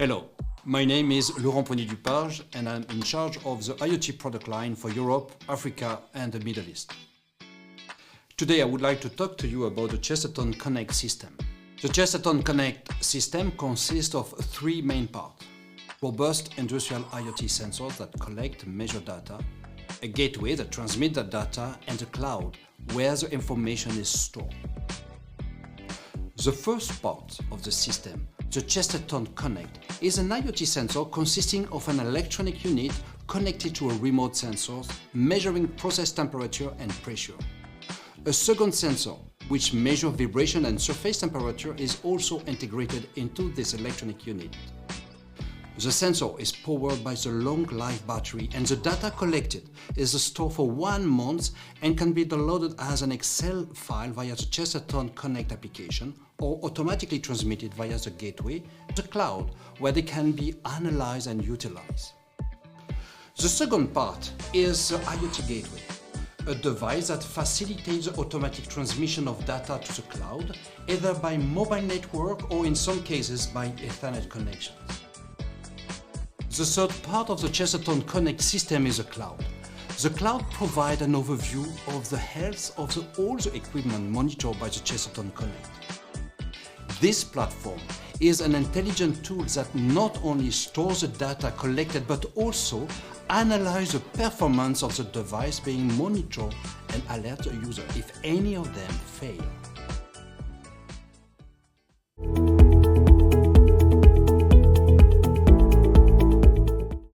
Hello, my name is Laurent Poignet-Dupage and I'm in charge of the IoT product line for Europe, Africa and the Middle East. Today I would like to talk to you about the Chesterton Connect System. The Chesterton Connect System consists of three main parts: robust industrial IoT sensors that collect and measure data, a gateway that transmits that data, and a cloud where the information is stored. The first part of the system, the Chesterton Connect, is an IoT sensor consisting of an electronic unit connected to a remote sensor measuring process temperature and pressure. A second sensor, which measures vibration and surface temperature, is also integrated into this electronic unit. The sensor is powered by the long-life battery and the data collected is stored for 1 month and can be downloaded as an Excel file via the Chesterton Connect application or automatically transmitted via the gateway, the cloud, where they can be analyzed and utilized. The second part is the IoT Gateway, a device that facilitates the automatic transmission of data to the cloud, either by mobile network or in some cases by Ethernet connections. The third part of the Chesterton Connect system is the cloud. The cloud provides an overview of the health of all the equipment monitored by the Chesterton Connect. This platform is an intelligent tool that not only stores the data collected but also analyzes the performance of the device being monitored and alerts the user if any of them fail.